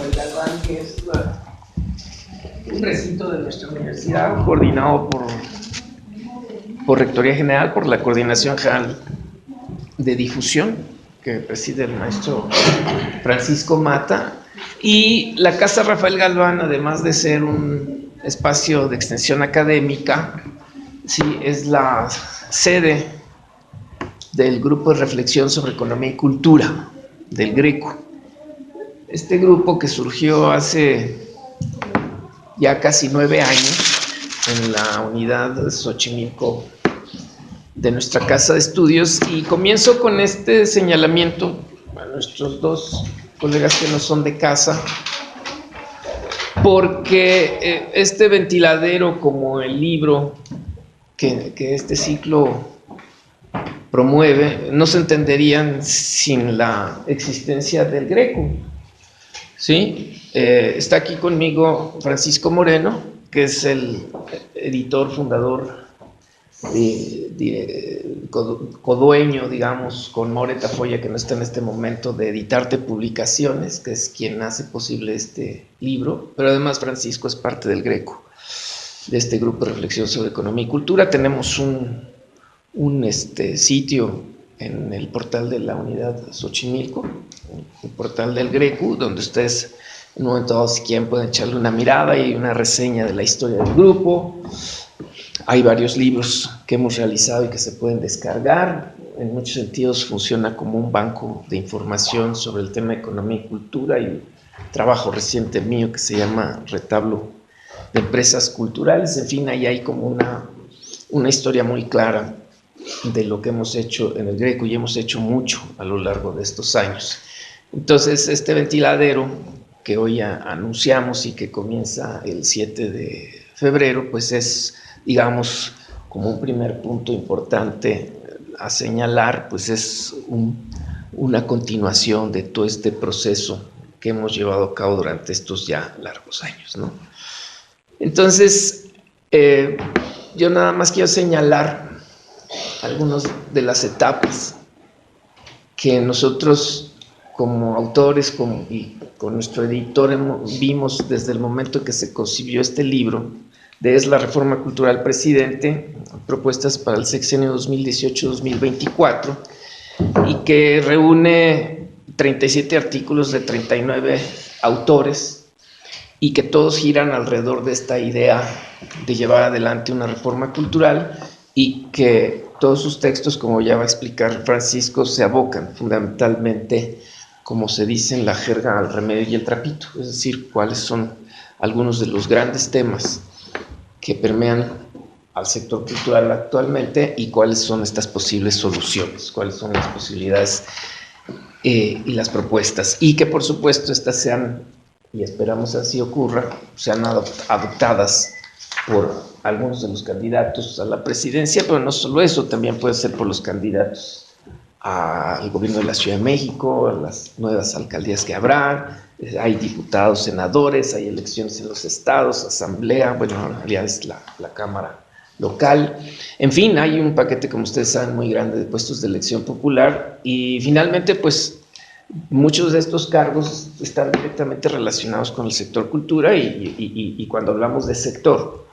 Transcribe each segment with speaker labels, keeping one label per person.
Speaker 1: Rafael Galván, que es un recinto de nuestra universidad, coordinado por Rectoría General, por la Coordinación General de Difusión, que preside el maestro Francisco Mata. Y la Casa Rafael Galván, además de ser un espacio de extensión académica, sí, es la sede del Grupo de Reflexión sobre Economía y Cultura del Greco. Este grupo, que surgió hace ya casi 9 años en la unidad Xochimilco de nuestra casa de estudios, y comienzo con este señalamiento a nuestros dos colegas que no son de casa, porque este ventiladero, como el libro que este ciclo promueve, no se entenderían sin la existencia del Greco. ¿Sí? Está aquí conmigo Francisco Moreno, que es el editor fundador, codueño, digamos, con More Tafoya, que no está en este momento, de Editarte Publicaciones, que es quien hace posible este libro, pero además Francisco es parte del Greco, de este grupo de reflexión sobre economía y cultura. Tenemos un sitio en el portal de la unidad Xochimilco, el portal del Greco, donde ustedes en un momento dado, si quieren, pueden echarle una mirada y una reseña de la historia del grupo. Hay varios libros que hemos realizado y que se pueden descargar. En muchos sentidos funciona como un banco de información sobre el tema de economía y cultura, y un trabajo reciente mío que se llama Retablo de Empresas Culturales. En fin, ahí hay como una historia muy clara de lo que hemos hecho en el Greco, y hemos hecho mucho a lo largo de estos años. Entonces, este ventiladero que hoy anunciamos y que comienza el 7 de febrero, pues es, digamos, como un primer punto importante a señalar, pues es una continuación de todo este proceso que hemos llevado a cabo durante estos ya largos años, ¿no? Entonces, yo nada más quiero señalar algunas de las etapas que nosotros como autores y con nuestro editor vimos desde el momento en que se concibió este libro, de Es la Reforma Cultural Presidente, propuestas para el sexenio 2018-2024, y que reúne 37 artículos de 39 autores, y que todos giran alrededor de esta idea de llevar adelante una reforma cultural, y que todos sus textos, como ya va a explicar Francisco, se abocan fundamentalmente, como se dice en la jerga, al remedio y el trapito, es decir, cuáles son algunos de los grandes temas que permean al sector cultural actualmente y cuáles son estas posibles soluciones, cuáles son las posibilidades y las propuestas, y que por supuesto estas sean, y esperamos así ocurra, sean adoptadas por algunos de los candidatos a la presidencia, pero no solo eso, también puede ser por los candidatos al gobierno de la Ciudad de México, a las nuevas alcaldías que habrá. Hay diputados, senadores, hay elecciones en los estados, asamblea, bueno, en realidad es la Cámara local. En fin, hay un paquete, como ustedes saben, muy grande de puestos de elección popular, y finalmente, pues, muchos de estos cargos están directamente relacionados con el sector cultura, y cuando hablamos de sector,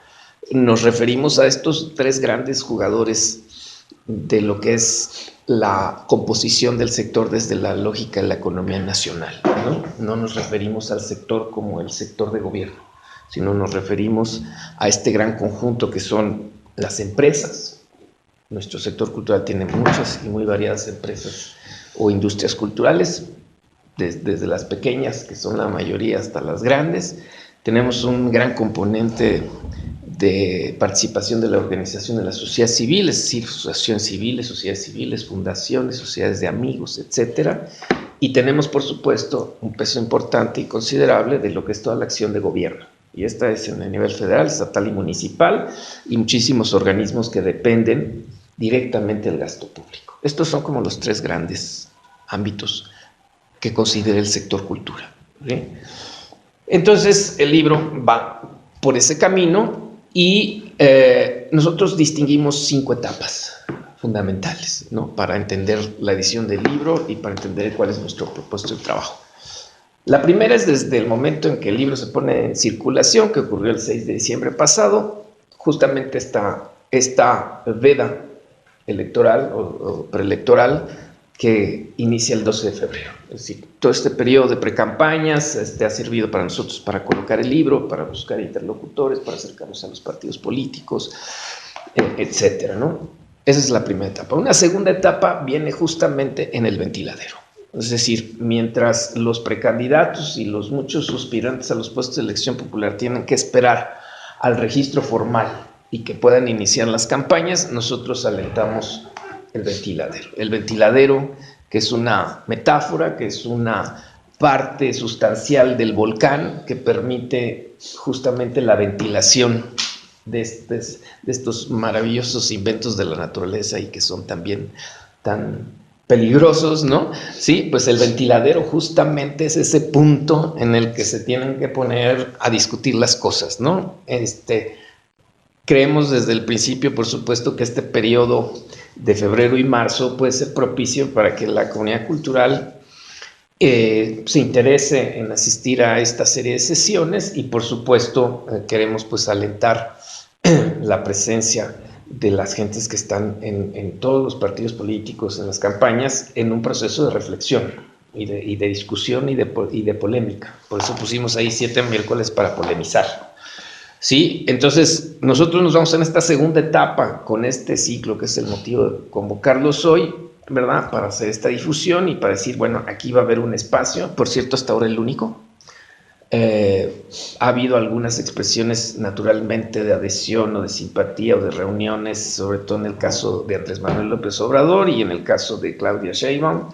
Speaker 1: nos referimos a estos tres grandes jugadores de lo que es la composición del sector desde la lógica de la economía nacional, ¿no? No nos referimos al sector como el sector de gobierno, sino nos referimos a este gran conjunto que son las empresas. Nuestro sector cultural tiene muchas y muy variadas empresas o industrias culturales, desde las pequeñas, que son la mayoría, hasta las grandes. Tenemos un gran componente de participación de la organización de la sociedad civil, es decir, asociaciones civiles, sociedades civiles, fundaciones, sociedades de amigos, etcétera. Y tenemos, por supuesto, un peso importante y considerable de lo que es toda la acción de gobierno. Y esta es en el nivel federal, estatal y municipal, y muchísimos organismos que dependen directamente del gasto público. Estos son como los tres grandes ámbitos que considera el sector cultura, ¿sí? Entonces, el libro va por ese camino, y nosotros distinguimos 5 etapas fundamentales, ¿no?, para entender la edición del libro y para entender cuál es nuestro propósito de trabajo. La primera es desde el momento en que el libro se pone en circulación, que ocurrió el 6 de diciembre pasado, justamente esta veda electoral o preelectoral que inicia el 12 de febrero. Es decir, todo este periodo de precampañas ha servido para nosotros para colocar el libro, para buscar interlocutores, para acercarnos a los partidos políticos, etcétera, ¿no? Esa es la primera etapa. Una segunda etapa viene justamente en el ventiladero. Es decir, mientras los precandidatos y los muchos aspirantes a los puestos de elección popular tienen que esperar al registro formal y que puedan iniciar las campañas, nosotros alentamos el ventiladero. El ventiladero, que es una metáfora, que es una parte sustancial del volcán que permite justamente la ventilación de estos maravillosos inventos de la naturaleza y que son también tan peligrosos, ¿no? Sí, pues el ventiladero justamente es ese punto en el que se tienen que poner a discutir las cosas, ¿no? Creemos desde el principio, por supuesto, que este periodo de febrero y marzo puede ser propicio para que la comunidad cultural se interese en asistir a esta serie de sesiones y, por supuesto, queremos pues alentar la presencia de las gentes que están en todos los partidos políticos, en las campañas, en un proceso de reflexión y de discusión y de polémica. Por eso pusimos ahí 7 miércoles para polemizar. Sí, entonces nosotros nos vamos en esta segunda etapa con este ciclo, que es el motivo de convocarlos hoy, ¿verdad? Para hacer esta difusión y para decir, bueno, aquí va a haber un espacio, por cierto, hasta ahora el único. Ha habido algunas expresiones naturalmente de adhesión o de simpatía o de reuniones, sobre todo en el caso de Andrés Manuel López Obrador y en el caso de Claudia Sheinbaum.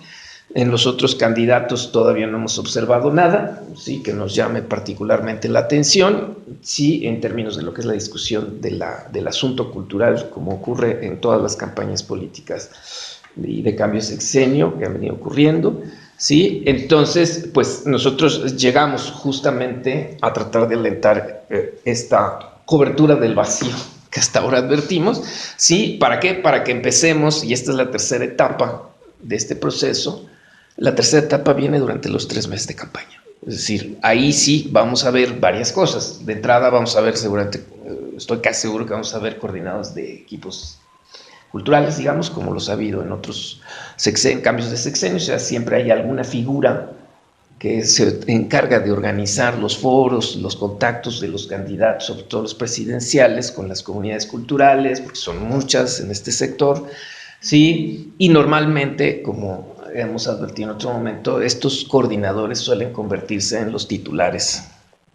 Speaker 1: En los otros candidatos todavía no hemos observado nada, sí, que nos llame particularmente la atención, sí, en términos de lo que es la discusión del asunto cultural, como ocurre en todas las campañas políticas y de cambio de sexenio que han venido ocurriendo, sí. Entonces, pues nosotros llegamos justamente a tratar de alentar esta cobertura del vacío que hasta ahora advertimos, sí. ¿Para qué? Para que empecemos, y esta es la tercera etapa de este proceso. La tercera etapa viene durante los 3 meses de campaña. Es decir, ahí sí vamos a ver varias cosas. De entrada vamos a ver seguramente, estoy casi seguro que vamos a ver coordinados de equipos culturales, digamos, como los ha habido en otros cambios de sexenio. O sea, siempre hay alguna figura que se encarga de organizar los foros, los contactos de los candidatos, sobre todo los presidenciales, con las comunidades culturales, porque son muchas en este sector, ¿sí? Y normalmente, como hemos advertido en otro momento, estos coordinadores suelen convertirse en los titulares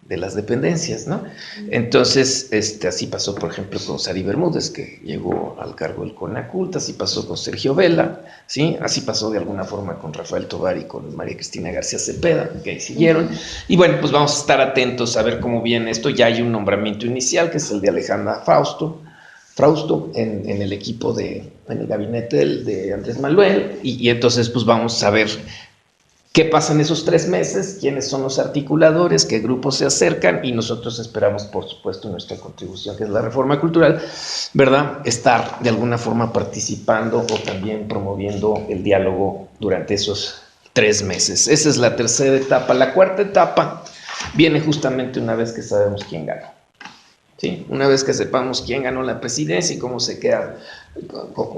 Speaker 1: de las dependencias, ¿no? Entonces, así pasó, por ejemplo, con Sari Bermúdez, que llegó al cargo del CONACULT, así pasó con Sergio Vela, ¿sí? Así pasó de alguna forma con Rafael Tovar y con María Cristina García Cepeda, que ahí siguieron. Y bueno, pues vamos a estar atentos a ver cómo viene esto. Ya hay un nombramiento inicial, que es el de Alejandra Frausto en el equipo en el gabinete de Andrés Manuel, y entonces pues vamos a ver qué pasa en esos 3 meses, quiénes son los articuladores, qué grupos se acercan, y nosotros esperamos, por supuesto, nuestra contribución, que es la reforma cultural, ¿verdad? Estar de alguna forma participando o también promoviendo el diálogo durante esos 3 meses. Esa es la tercera etapa. La cuarta etapa viene justamente una vez que sabemos quién gana. ¿Sí? Una vez que sepamos quién ganó la presidencia y cómo se queda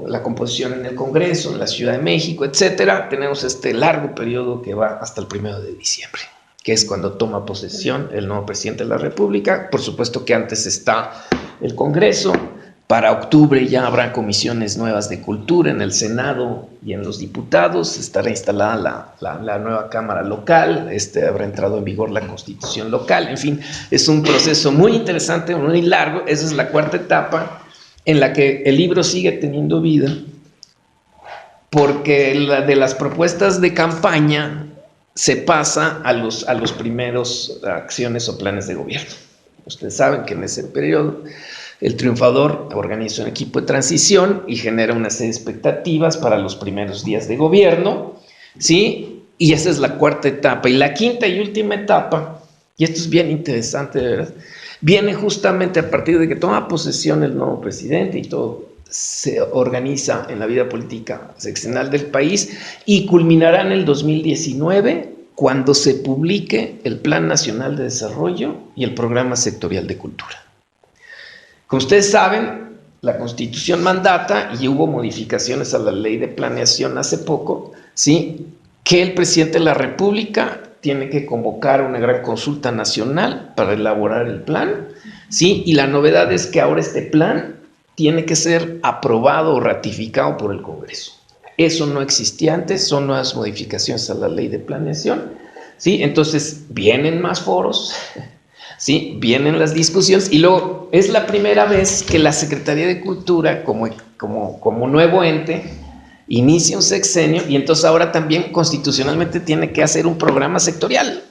Speaker 1: la composición en el Congreso, en la Ciudad de México, etcétera, tenemos este largo periodo que va hasta el 1 de diciembre, que es cuando toma posesión el nuevo presidente de la República. Por supuesto que antes está el Congreso. Para octubre ya habrá comisiones nuevas de cultura en el Senado y en los diputados. Estará instalada la nueva Cámara local, habrá entrado en vigor la Constitución local. En fin, es un proceso muy interesante, muy largo. Esa es la cuarta etapa en la que el libro sigue teniendo vida, porque de las propuestas de campaña se pasa a los primeros acciones o planes de gobierno. Ustedes saben que en ese periodo el triunfador organiza un equipo de transición y genera una serie de expectativas para los primeros días de gobierno, ¿sí? Y esa es la cuarta etapa. Y la quinta y última etapa, y esto es bien interesante, de verdad, viene justamente a partir de que toma posesión el nuevo presidente y todo se organiza en la vida política sexenal del país, y culminará en el 2019, cuando se publique el Plan Nacional de Desarrollo y el Programa Sectorial de Cultura. Como ustedes saben, la Constitución mandata, y hubo modificaciones a la Ley de Planeación hace poco, ¿sí?, que el presidente de la República tiene que convocar una gran consulta nacional para elaborar el plan, ¿sí? Y la novedad es que ahora este plan tiene que ser aprobado o ratificado por el Congreso. Eso no existía antes, son nuevas modificaciones a la Ley de Planeación, ¿sí? Entonces vienen más foros, ¿sí? Vienen las discusiones, y luego es la primera vez que la Secretaría de Cultura, como nuevo ente, inicia un sexenio, y entonces ahora también constitucionalmente tiene que hacer un programa sectorial.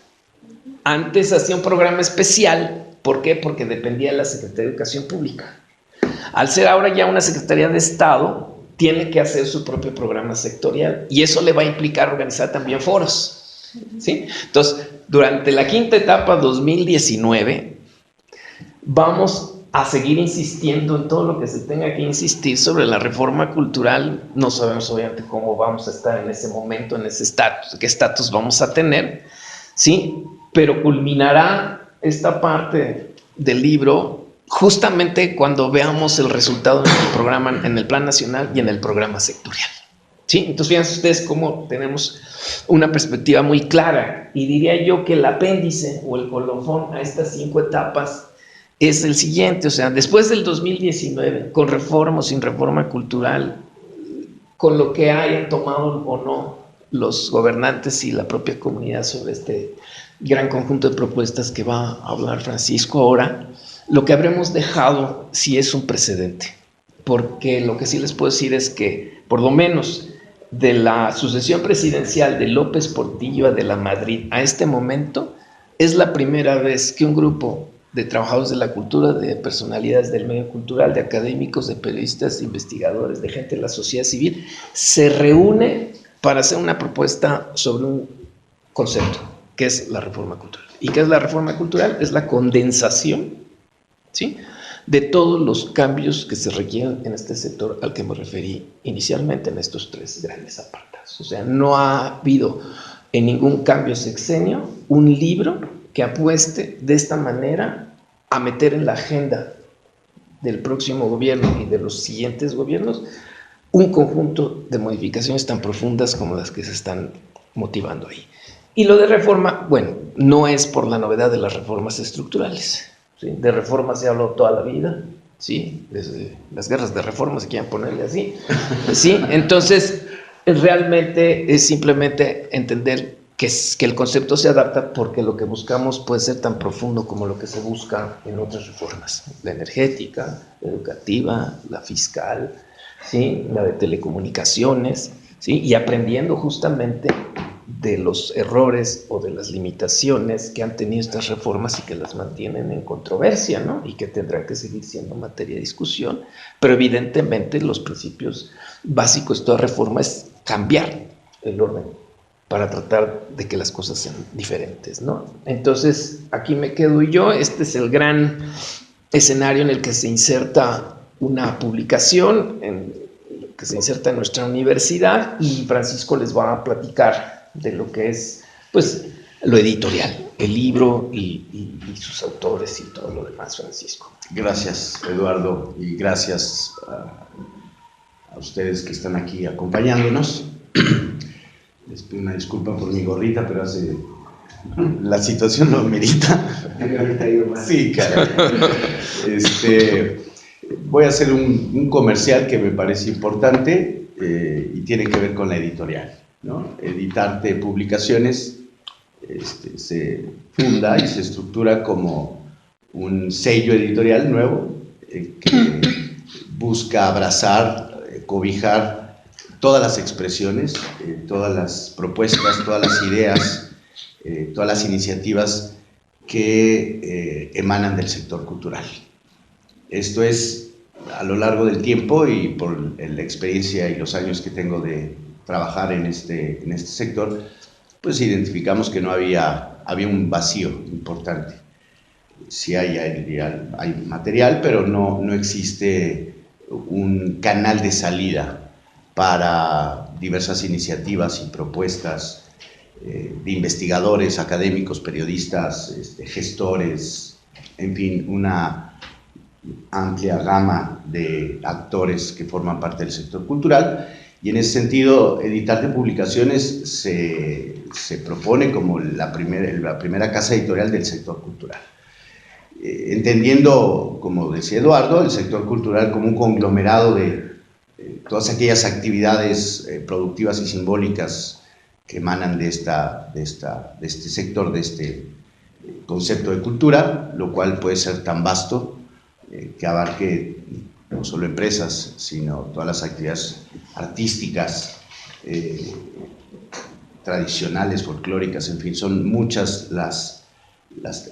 Speaker 1: Antes hacía un programa especial. ¿Por qué? Porque dependía de la Secretaría de Educación Pública. Al ser ahora ya una Secretaría de Estado, tiene que hacer su propio programa sectorial, y eso le va a implicar organizar también foros, ¿sí? Entonces, durante la quinta etapa 2019, vamos a seguir insistiendo en todo lo que se tenga que insistir sobre la reforma cultural. No sabemos obviamente cómo vamos a estar en ese momento, en ese estatus, qué estatus vamos a tener, ¿sí? Pero culminará esta parte del libro justamente cuando veamos el resultado en el programa, en el Plan Nacional y en el programa sectorial, ¿sí? Entonces, fíjense ustedes cómo tenemos una perspectiva muy clara, y diría yo que el apéndice o el colofón a estas 5 etapas es el siguiente. O sea, después del 2019, con reforma o sin reforma cultural, con lo que hayan tomado o no los gobernantes y la propia comunidad sobre este gran conjunto de propuestas que va a hablar Francisco ahora, lo que habremos dejado sí es un precedente, porque lo que sí les puedo decir es que, por lo menos de la sucesión presidencial de López Portillo a de la Madrid a este momento, es la primera vez que un grupo de trabajadores de la cultura, de personalidades del medio cultural, de académicos, de periodistas, de investigadores, de gente de la sociedad civil, se reúne para hacer una propuesta sobre un concepto, que es la reforma cultural. ¿Y qué es la reforma cultural? Es la condensación, ¿sí?, de todos los cambios que se requieren en este sector al que me referí inicialmente en estos 3 grandes apartados. O sea, no ha habido en ningún cambio sexenio un libro que apueste de esta manera a meter en la agenda del próximo gobierno y de los siguientes gobiernos un conjunto de modificaciones tan profundas como las que se están motivando ahí. Y lo de reforma, bueno, no es por la novedad de las reformas estructurales, ¿sí? De reforma se habló toda la vida, ¿sí?, desde las guerras de reforma, si quieren ponerle así, ¿sí? Entonces, realmente es simplemente entender que el concepto se adapta, porque lo que buscamos puede ser tan profundo como lo que se busca en otras reformas: la energética, la educativa, la fiscal, ¿sí?, la de telecomunicaciones, ¿sí?, y aprendiendo justamente de los errores o de las limitaciones que han tenido estas reformas y que las mantienen en controversia, ¿no?, y que tendrán que seguir siendo materia de discusión. Pero evidentemente los principios básicos de toda reforma es cambiar el orden para tratar de que las cosas sean diferentes, ¿no? Entonces, aquí me quedo yo. Este es el gran escenario en el que se inserta una publicación, que se inserta en nuestra universidad, y Francisco les va a platicar de lo que es, pues, lo editorial, el libro y sus autores y todo lo demás, Francisco.
Speaker 2: Gracias, Eduardo, y gracias a ustedes que están aquí acompañándonos. Les pido una disculpa por mi gorrita, pero la situación lo amerita. Sí, caray. Voy a hacer un comercial que me parece importante y tiene que ver con la editorial, ¿no? Editarte Publicaciones se funda y se estructura como un sello editorial nuevo que busca abrazar, cobijar todas las expresiones, todas las propuestas, todas las ideas, todas las iniciativas que emanan del sector cultural. Esto es a lo largo del tiempo, y por la experiencia y los años que tengo de trabajar en este sector, pues identificamos que no había un vacío importante. Sí hay material, pero no existe un canal de salida para diversas iniciativas y propuestas de investigadores, académicos, periodistas, gestores, en fin, una amplia gama de actores que forman parte del sector cultural. Y en ese sentido, Editarte Publicaciones se propone como la primera casa editorial del sector cultural. Entendiendo, como decía Eduardo, el sector cultural como un conglomerado de todas aquellas actividades productivas y simbólicas que emanan de este sector, de este concepto de cultura, lo cual puede ser tan vasto que abarque no solo empresas, sino todas las actividades artísticas, tradicionales, folclóricas, en fin, son muchas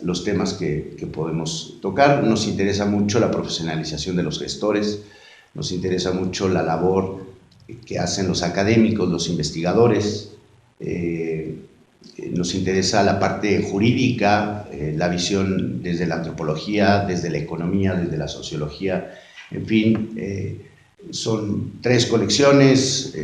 Speaker 2: los temas que podemos tocar. Nos interesa mucho la profesionalización de los gestores, nos interesa mucho la labor que hacen los académicos, los investigadores, nos interesa la parte jurídica, la visión desde la antropología, desde la economía, desde la sociología, en fin, son 3 colecciones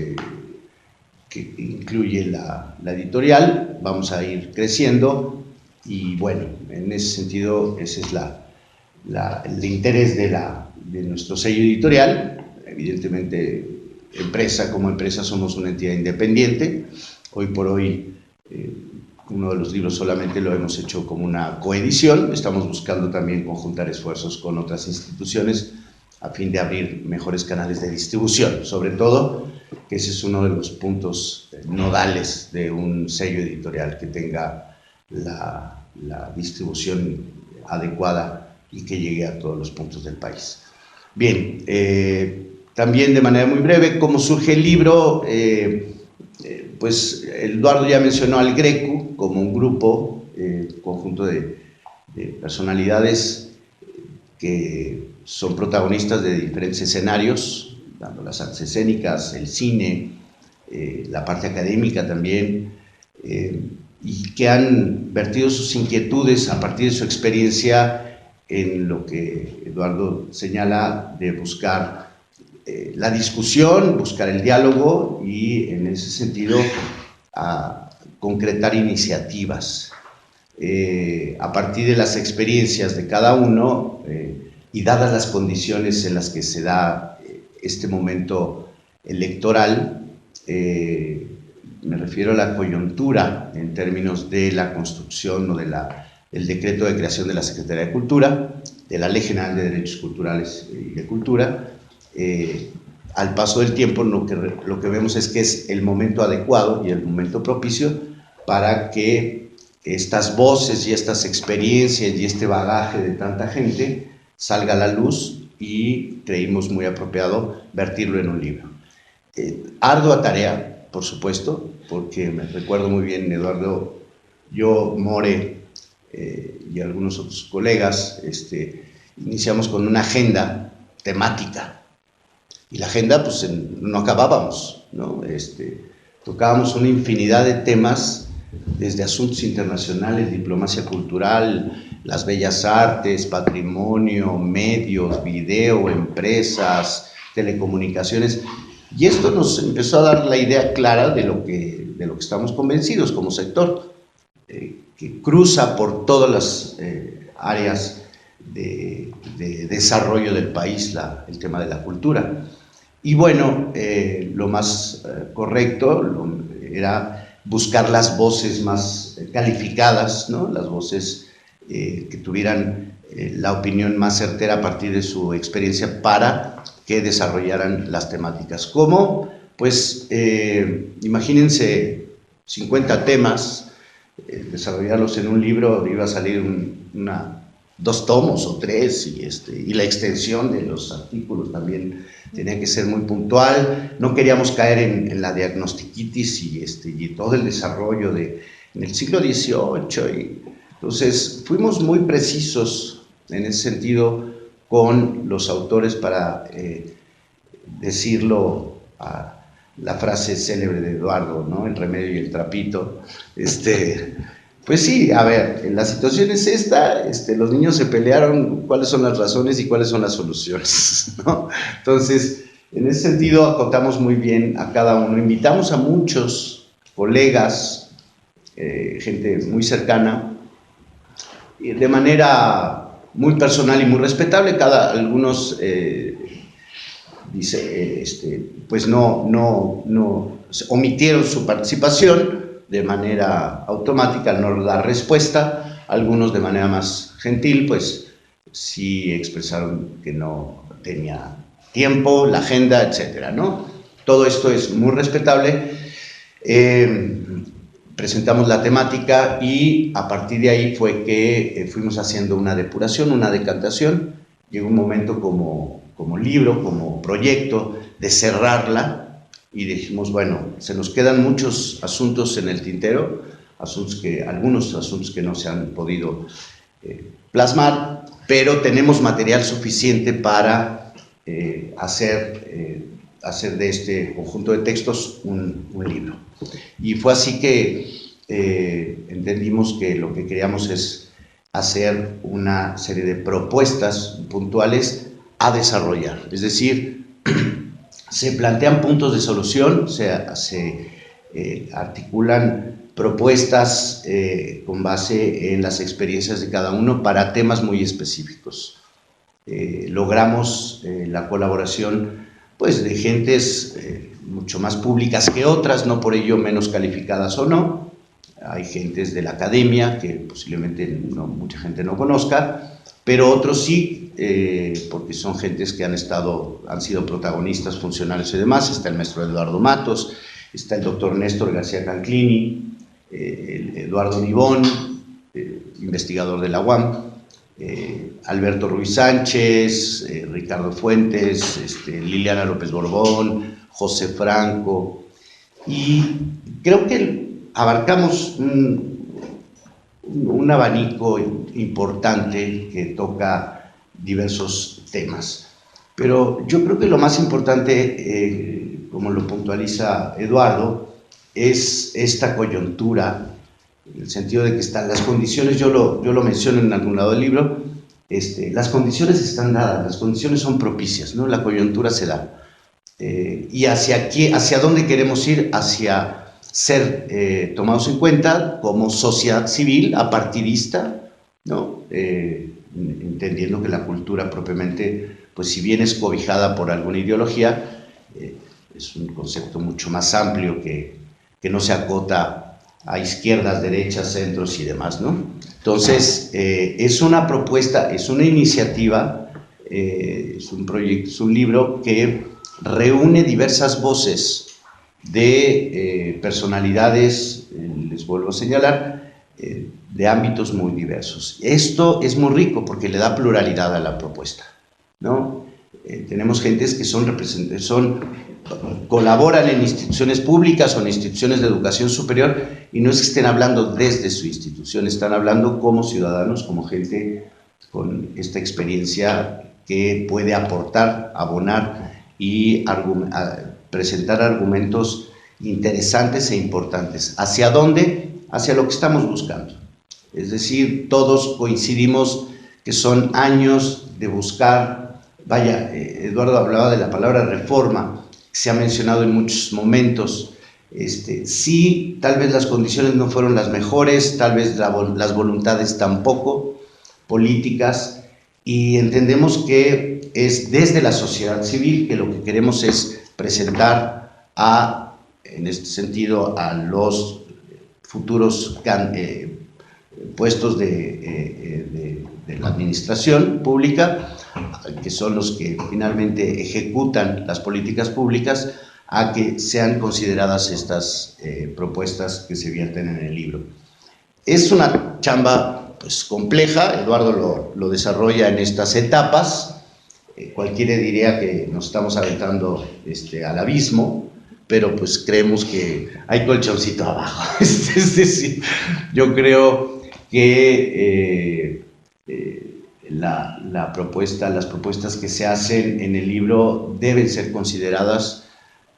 Speaker 2: que incluye la editorial, vamos a ir creciendo y bueno, en ese sentido ese es el interés de nuestro sello editorial. Evidentemente, como empresa somos una entidad independiente. Hoy por hoy uno de los libros solamente lo hemos hecho como una coedición. Estamos buscando también conjuntar esfuerzos con otras instituciones a fin de abrir mejores canales de distribución, sobre todo que ese es uno de los puntos nodales de un sello editorial, que tenga la distribución adecuada y que llegue a todos los puntos del país. Bien, también de manera muy breve, ¿cómo surge el libro? Pues Eduardo ya mencionó al Greco como un grupo, conjunto de personalidades que son protagonistas de diferentes escenarios, dando las artes escénicas, el cine, la parte académica también, y que han vertido sus inquietudes a partir de su experiencia en lo que Eduardo señala de buscar la discusión, buscar el diálogo y en ese sentido a concretar iniciativas a partir de las experiencias de cada uno y dadas las condiciones en las que se da este momento electoral. Me refiero a la coyuntura en términos de la construcción o del decreto de creación de la Secretaría de Cultura, de la Ley General de Derechos Culturales y de Cultura. Al paso del tiempo lo que vemos es que es el momento adecuado y el momento propicio para que estas voces y estas experiencias y este bagaje de tanta gente salga a la luz, y creímos muy apropiado vertirlo en un libro. Ardua tarea, por supuesto, porque me recuerdo muy bien, Eduardo, yo, More y algunos otros colegas iniciamos con una agenda temática, y la agenda pues no acabábamos, ¿no? Tocábamos una infinidad de temas, desde asuntos internacionales, diplomacia cultural, las bellas artes, patrimonio, medios, video, empresas, telecomunicaciones, y esto nos empezó a dar la idea clara de lo que estamos convencidos como sector, que cruza por todas las áreas de desarrollo del país el tema de la cultura. Y bueno, lo más correcto era buscar las voces más calificadas, ¿no? Las voces que tuvieran la opinión más certera a partir de su experiencia para que desarrollaran las temáticas. ¿Cómo? Pues imagínense 50 temas, desarrollarlos en un libro, iba a salir 2 tomos o 3, y la extensión de los artículos también tenía que ser muy puntual. No queríamos caer en la diagnostiquitis y todo el desarrollo en el siglo XVIII. Entonces fuimos muy precisos en ese sentido con los autores para decirlo la frase célebre de Eduardo, ¿no? El remedio y el trapito. Pues sí, a ver, la situación es esta, los niños se pelearon, cuáles son las razones y cuáles son las soluciones, ¿no? Entonces, en ese sentido, acotamos muy bien a cada uno. Invitamos a muchos colegas gente muy cercana, de manera muy personal y muy respetable. Algunos pues no omitieron su participación de manera automática al no dar respuesta. Algunos de manera más gentil, pues sí expresaron que no tenía tiempo, la agenda, etcétera, ¿no? Todo esto es muy respetable. Presentamos la temática y a partir de ahí fue que fuimos haciendo una depuración, una decantación. Llegó un momento como libro, como proyecto, de cerrarla y dijimos, bueno, se nos quedan muchos asuntos en el tintero, algunos asuntos que no se han podido plasmar, pero tenemos material suficiente para hacer de este conjunto de textos un libro. Y fue así que entendimos que lo que queríamos es hacer una serie de propuestas puntuales a desarrollar. Es decir, se plantean puntos de solución, se articulan propuestas con base en las experiencias de cada uno para temas muy específicos. Logramos la colaboración pues, de gentes mucho más públicas que otras, no por ello menos calificadas o no. Hay gentes de la academia que posiblemente mucha gente no conozca, pero otros sí, porque son gentes que han sido protagonistas, funcionarios y demás. Está el maestro Eduardo Matos, está el doctor Néstor García Canclini, Eduardo Nibón, investigador de la UAM, Alberto Ruiz Sánchez, Ricardo Fuentes, Liliana López Borbón, José Franco, y creo que abarcamos un abanico importante que toca diversos temas. Pero yo creo que lo más importante, como lo puntualiza Eduardo, es esta coyuntura, en el sentido de que están las condiciones, yo lo menciono en algún lado del libro, las condiciones están dadas, las condiciones son propicias, ¿no? La coyuntura se da. Y hacia dónde queremos ir, hacia ser tomados en cuenta como sociedad civil, apartidista, ¿no? Entendiendo que la cultura propiamente, pues si bien es cobijada por alguna ideología, es un concepto mucho más amplio que no se acota a izquierdas, derechas, centros y demás, ¿no? Entonces, es una propuesta, es una iniciativa, es un proyecto, es un libro que reúne diversas voces de personalidades, les vuelvo a señalar, de ámbitos muy diversos. Esto es muy rico porque le da pluralidad a la propuesta, ¿no? Tenemos gentes que colaboran en instituciones públicas o en instituciones de educación superior, y no es que estén hablando desde su institución, están hablando como ciudadanos, como gente con esta experiencia que puede aportar, abonar y presentar argumentos interesantes e importantes. ¿Hacia dónde? Hacia lo que estamos buscando. Es decir, todos coincidimos que son años de buscar, Eduardo hablaba de la palabra reforma, que se ha mencionado en muchos momentos. Sí, tal vez las condiciones no fueron las mejores, tal vez las voluntades tampoco, políticas, y entendemos que es desde la sociedad civil que lo que queremos es presentar en este sentido, a los futuros puestos de la administración pública, que son los que finalmente ejecutan las políticas públicas, a que sean consideradas estas propuestas que se vierten en el libro. Es una chamba pues compleja, Eduardo lo desarrolla en estas etapas. Cualquiera diría que nos estamos aventando al abismo, pero pues creemos que hay colchoncito abajo. Es decir, yo creo que las propuestas que se hacen en el libro deben ser consideradas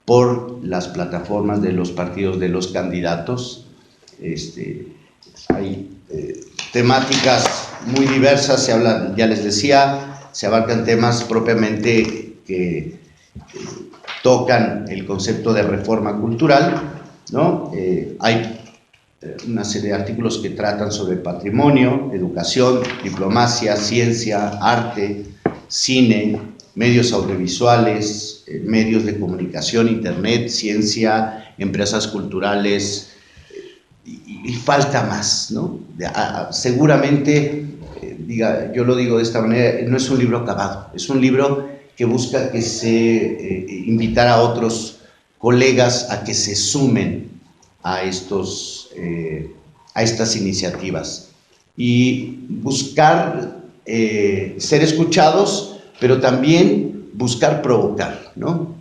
Speaker 2: por las plataformas de los partidos de los candidatos. Hay temáticas muy diversas, ya les decía, se abarcan temas propiamente que tocan el concepto de reforma cultural, ¿no? Hay una serie de artículos que tratan sobre patrimonio, educación, diplomacia, ciencia, arte, cine, medios audiovisuales, medios de comunicación, internet, ciencia, empresas culturales, y falta más, ¿no? Seguramente, yo lo digo de esta manera, no es un libro acabado, es un libro que busca que invitar a otros colegas a que se sumen a estas iniciativas y buscar ser escuchados, pero también buscar provocar, ¿no?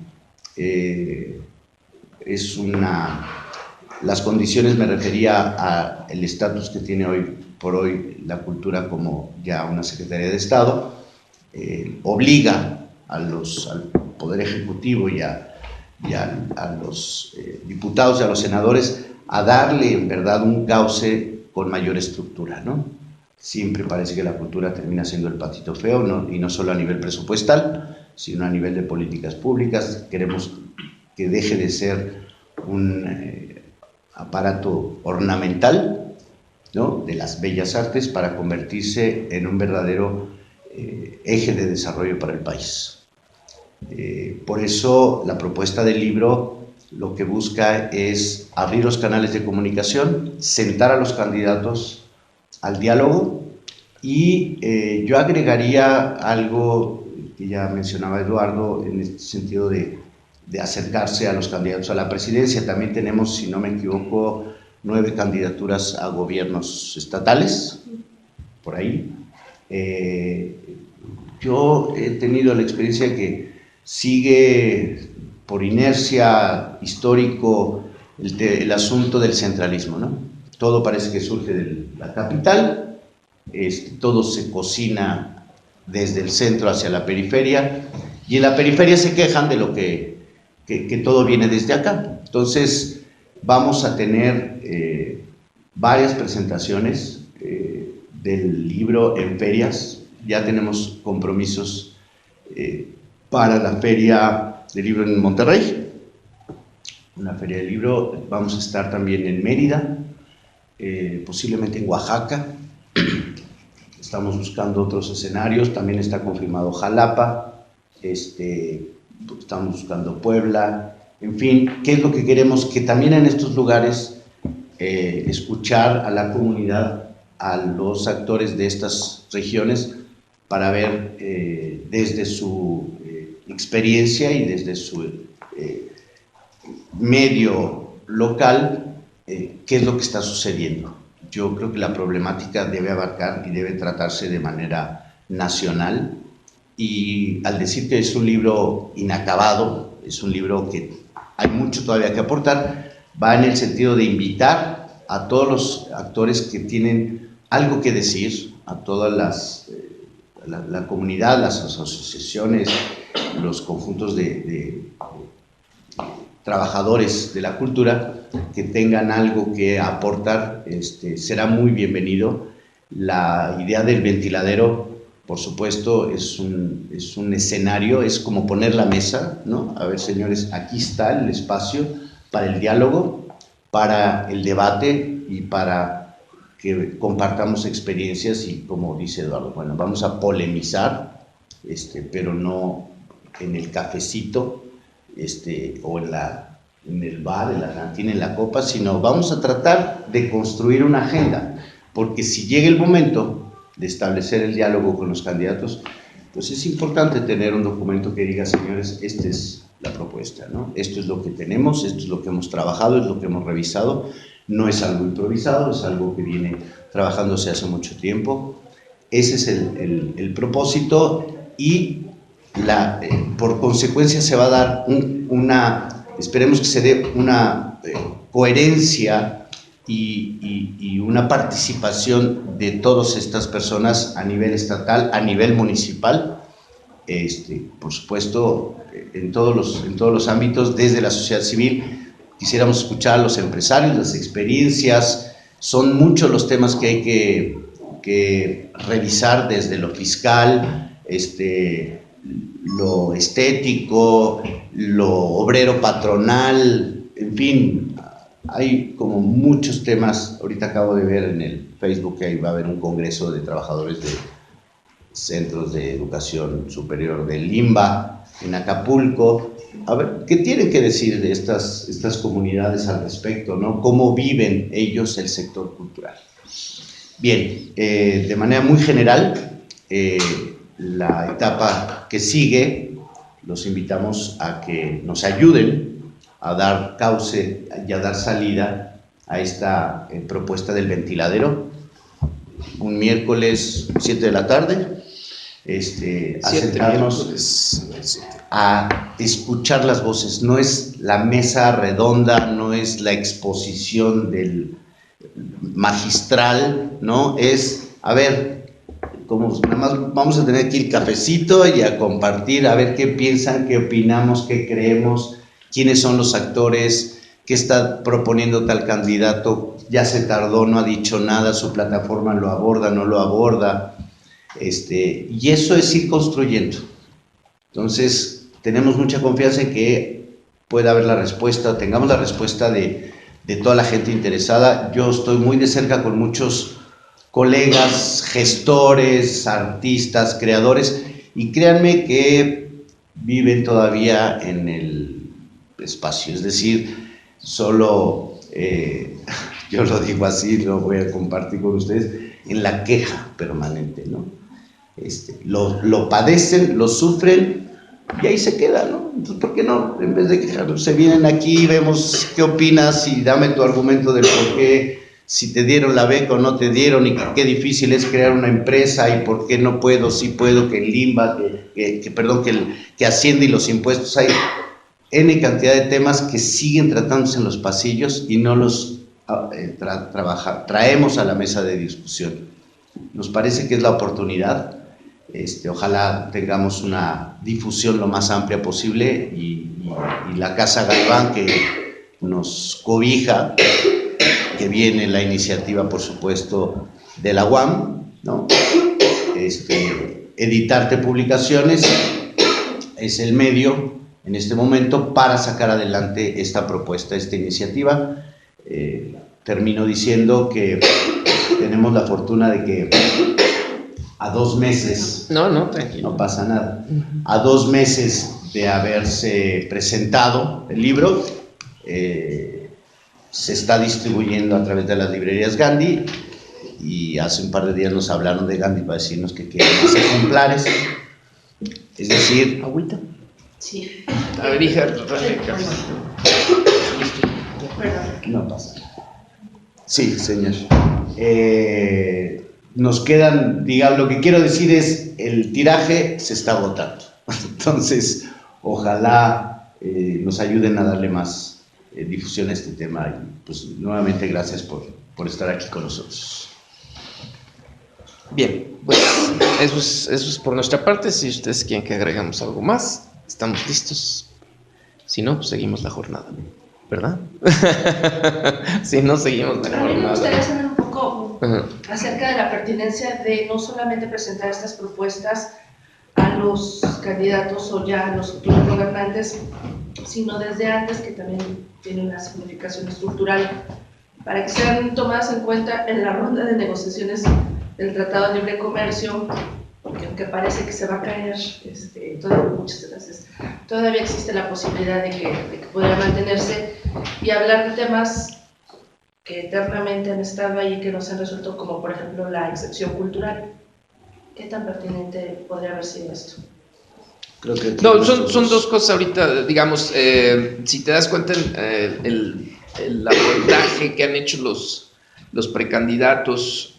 Speaker 2: Las condiciones, me refería al estatus que tiene hoy por hoy la cultura como ya una Secretaría de Estado, obliga al Poder Ejecutivo y a los diputados y a los senadores a darle en verdad un cauce con mayor estructura, ¿no? Siempre parece que la cultura termina siendo el patito feo, ¿no? Y no solo a nivel presupuestal, sino a nivel de políticas públicas. Queremos que deje de ser un aparato ornamental, ¿no?, de las bellas artes, para convertirse en un verdadero eje de desarrollo para el país. Por eso la propuesta del libro lo que busca es abrir los canales de comunicación, sentar a los candidatos al diálogo, y yo agregaría algo que ya mencionaba Eduardo en este sentido de acercarse a los candidatos a la presidencia. También tenemos, si no me equivoco, 9 candidaturas a gobiernos estatales, por ahí. Yo he tenido la experiencia que sigue por inercia histórico el asunto del centralismo, ¿no? Todo parece que surge de la capital, todo se cocina desde el centro hacia la periferia, y en la periferia se quejan de lo que todo viene desde acá. Entonces vamos a tener varias presentaciones del libro en ferias. Ya tenemos compromisos para la Feria del Libro en Monterrey, una feria del libro. Vamos a estar también en Mérida, posiblemente en Oaxaca. Estamos buscando otros escenarios. También está confirmado Jalapa, estamos buscando Puebla. En fin, ¿qué es lo que queremos? Que también en estos lugares escuchar a la comunidad, a los actores de estas regiones, para ver desde su experiencia y desde su medio local qué es lo que está sucediendo. Yo creo que la problemática debe abarcar y debe tratarse de manera nacional, y al decir que es un libro inacabado, es un libro que hay mucho todavía que aportar, va en el sentido de invitar a todos los actores que tienen algo que decir, a todas la comunidad, las asociaciones, los conjuntos de trabajadores de la cultura que tengan algo que aportar. Será muy bienvenido. La idea del ventiladero, por supuesto, es un escenario, es como poner la mesa, ¿no? A ver, señores, aquí está el espacio para el diálogo, para el debate y para que compartamos experiencias. Y como dice Eduardo, bueno, vamos a polemizar, pero no en el cafecito, o en el bar, en la cantina, en la copa, sino vamos a tratar de construir una agenda, porque si llega el momento de establecer el diálogo con los candidatos, pues es importante tener un documento que diga, señores, esta es la propuesta, ¿no? Esto es lo que tenemos, esto es lo que hemos trabajado, es lo que hemos revisado. No es algo improvisado, es algo que viene trabajándose hace mucho tiempo. Ese es el propósito, y por consecuencia se va a dar esperemos que se dé una coherencia y una participación de todas estas personas a nivel estatal, a nivel municipal, por supuesto, en todos los ámbitos. Desde la sociedad civil quisiéramos escuchar a los empresarios, las experiencias. Son muchos los temas que hay que revisar, desde lo fiscal, lo estético, lo obrero patronal, en fin, hay como muchos temas. Ahorita acabo de ver en el Facebook que ahí va a haber un congreso de trabajadores de centros de educación superior del Limba en Acapulco. A ver, ¿qué tienen que decir de estas comunidades al respecto, ¿no? ¿Cómo viven ellos el sector cultural? Bien, de manera muy general, la etapa que sigue, los invitamos a que nos ayuden a dar cauce y a dar salida a esta propuesta del ventiladero. Un miércoles 7 de la tarde, a sentarnos a escuchar las voces. No es la mesa redonda, no es la exposición del magistral, ¿no? Es, a ver, como nada más vamos a tener aquí el cafecito y a compartir, a ver qué piensan, qué opinamos, qué creemos, quiénes son los actores, qué está proponiendo tal candidato, ya se tardó, no ha dicho nada, su plataforma lo aborda, no lo aborda, y eso es ir construyendo. Entonces, tenemos mucha confianza en que pueda haber la respuesta, tengamos la respuesta de toda la gente interesada. Yo estoy muy de cerca con muchos colegas, gestores, artistas, creadores, y créanme que viven todavía en el espacio, es decir, solo, yo lo digo así, lo voy a compartir con ustedes, en la queja permanente, ¿no? Lo padecen, lo sufren y ahí se queda, ¿no? Entonces, ¿por qué no? En vez de quejarnos, se vienen aquí, vemos qué opinas y dame tu argumento del por qué, si te dieron la beca o no te dieron y qué difícil es crear una empresa y por qué no puedo, sí puedo, que el Limba, que Hacienda y los impuestos. Hay N cantidad de temas que siguen tratándose en los pasillos y no los traemos a la mesa de discusión. Nos parece que es la oportunidad. Ojalá tengamos una difusión lo más amplia posible y la Casa Galván, que nos cobija, que viene la iniciativa, por supuesto, de la UAM, ¿no? Editarte Publicaciones es el medio en este momento para sacar adelante esta propuesta, esta iniciativa. Termino diciendo que tenemos la fortuna de que a 2 meses,
Speaker 1: tranquilo,
Speaker 2: no pasa nada, a 2 meses de haberse presentado el libro, se está distribuyendo a través de las librerías Gandhi, y hace un par de días nos hablaron de Gandhi para decirnos que quieren más ejemplares, es decir...
Speaker 1: ¿Agüita?
Speaker 3: Sí.
Speaker 1: A ver, hija,
Speaker 2: no pasa nada. Sí, señor. Nos quedan, digamos, lo que quiero decir es, el tiraje se está agotando. Entonces, ojalá nos ayuden a darle más difusión a este tema. Y pues nuevamente gracias por estar aquí con nosotros.
Speaker 1: Bien, pues eso es por nuestra parte. Si ustedes quieren que agregamos algo más, estamos listos. Si no, pues seguimos la jornada, ¿verdad? Si no, seguimos la jornada.
Speaker 3: A mí me gustaría saber un poco acerca de la pertinencia de no solamente presentar estas propuestas a los candidatos o ya a los futuros gobernantes, sino desde antes, que también tiene una significación estructural, para que sean tomadas en cuenta en la ronda de negociaciones del Tratado de Libre Comercio, porque aunque parece que se va a caer, muchas gracias, todavía existe la posibilidad de que pueda mantenerse, y hablar de temas que eternamente han estado ahí, que no se han resuelto, como por ejemplo la excepción cultural. ¿Qué tan pertinente podría haber sido esto?
Speaker 2: Creo que
Speaker 1: no, son dos cosas ahorita, digamos, si te das cuenta, el abordaje que han hecho los precandidatos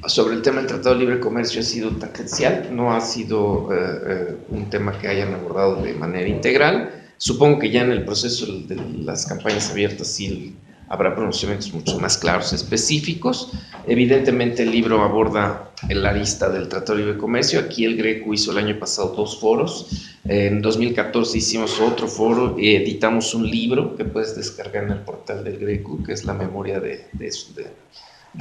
Speaker 1: sobre el tema del Tratado de Libre Comercio ha sido tangencial, no ha sido un tema que hayan abordado de manera integral. Supongo que ya en el proceso de las campañas abiertas sí habrá pronunciamientos mucho más claros, específicos. Evidentemente el libro aborda la arista del Tratado de Libre Comercio. Aquí el Greco hizo el año pasado 2 foros. En 2014 hicimos otro foro y editamos un libro que puedes descargar en el portal del Greco, que es la memoria de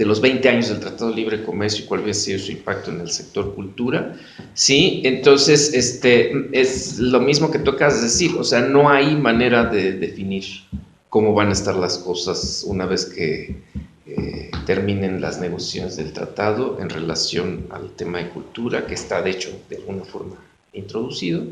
Speaker 1: los 20 años del Tratado de Libre Comercio y cuál había sido su impacto en el sector cultura. Sí, entonces es lo mismo que tú acabas de decir, o sea, no hay manera de definir cómo van a estar las cosas una vez que terminen las negociaciones del tratado en relación al tema de cultura, que está de hecho de alguna forma introducido,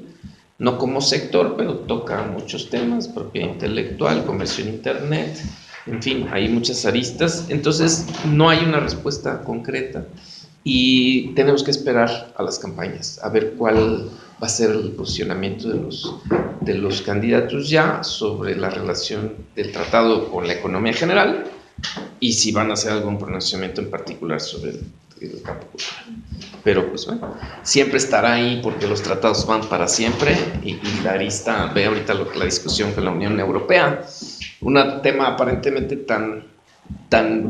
Speaker 1: no como sector, pero toca muchos temas, propiedad intelectual, comercio en internet, en fin, hay muchas aristas. Entonces no hay una respuesta concreta y tenemos que esperar a las campañas, a ver cuál va a ser el posicionamiento de los candidatos ya sobre la relación del tratado con la economía general y si van a hacer algún pronunciamiento en particular sobre el campo cultural. Pero pues bueno, siempre estará ahí porque los tratados van para siempre y la arista, ve ahorita la discusión con la Unión Europea, un tema aparentemente tan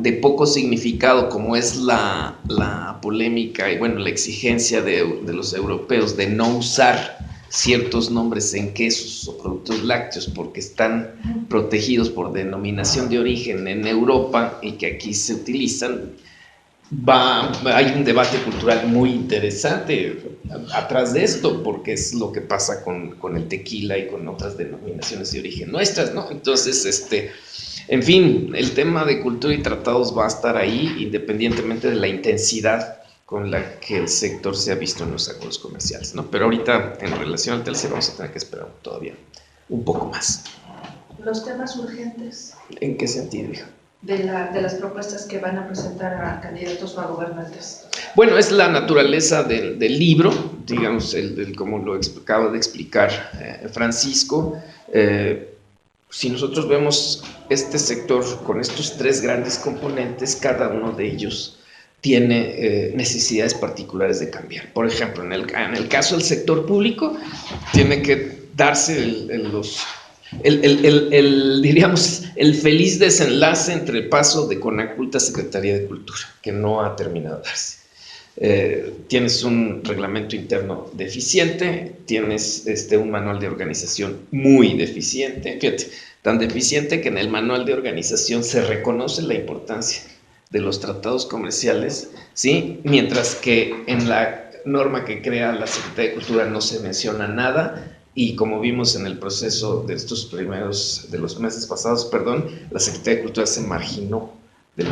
Speaker 1: de poco significado como es la polémica y bueno, la exigencia de los europeos de no usar ciertos nombres en quesos o productos lácteos porque están protegidos por denominación de origen en Europa y que aquí se utilizan. Hay un debate cultural muy interesante atrás de esto, porque es lo que pasa con el tequila y con otras denominaciones de origen nuestras, ¿no? Entonces, en fin, el tema de cultura y tratados va a estar ahí independientemente de la intensidad con la que el sector se ha visto en los acuerdos comerciales, ¿no? Pero ahorita, en relación al TLC, vamos a tener que esperar todavía un poco más.
Speaker 3: Los temas urgentes.
Speaker 1: ¿En qué sentido, hija?
Speaker 3: De las propuestas que van a presentar a candidatos o a gobernantes.
Speaker 1: Bueno, es la naturaleza del libro, digamos, como lo acaba de explicar Francisco. Si nosotros vemos este sector con estos tres grandes componentes, cada uno de ellos tiene necesidades particulares de cambiar. Por ejemplo, en el caso del sector público, tiene que darse diríamos, el feliz desenlace entre el paso de Conaculta a Secretaría de Cultura, que no ha terminado de darse. Tienes un reglamento interno deficiente, tienes un manual de organización muy deficiente, fíjate, tan deficiente que en el manual de organización se reconoce la importancia de los tratados comerciales, ¿sí? Mientras que en la norma que crea la Secretaría de Cultura no se menciona nada. Y como vimos en el proceso de de los meses pasados, la Secretaría de Cultura se marginó de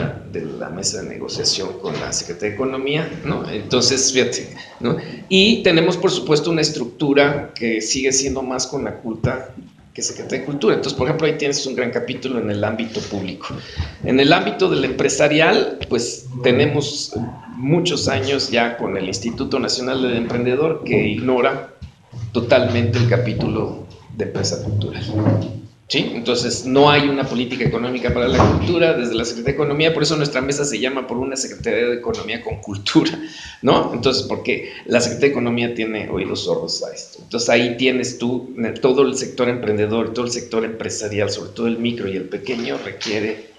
Speaker 1: la mesa de negociación con la Secretaría de Economía, ¿no? Entonces, fíjate, ¿no? Y tenemos, por supuesto, una estructura que sigue siendo más Conaculta que Secretaría de Cultura. Entonces, por ejemplo, ahí tienes un gran capítulo en el ámbito público. En el ámbito del empresarial, pues tenemos muchos años ya con el Instituto Nacional del Emprendedor que ignora totalmente el capítulo de empresa cultural, ¿sí? Entonces no hay una política económica para la cultura desde la Secretaría de Economía, por eso nuestra mesa se llama por una Secretaría de Economía con cultura, ¿no? Entonces, porque la Secretaría de Economía tiene oídos sordos a esto. Entonces ahí tienes tú, todo el sector emprendedor, todo el sector empresarial, sobre todo el micro y el pequeño, requiere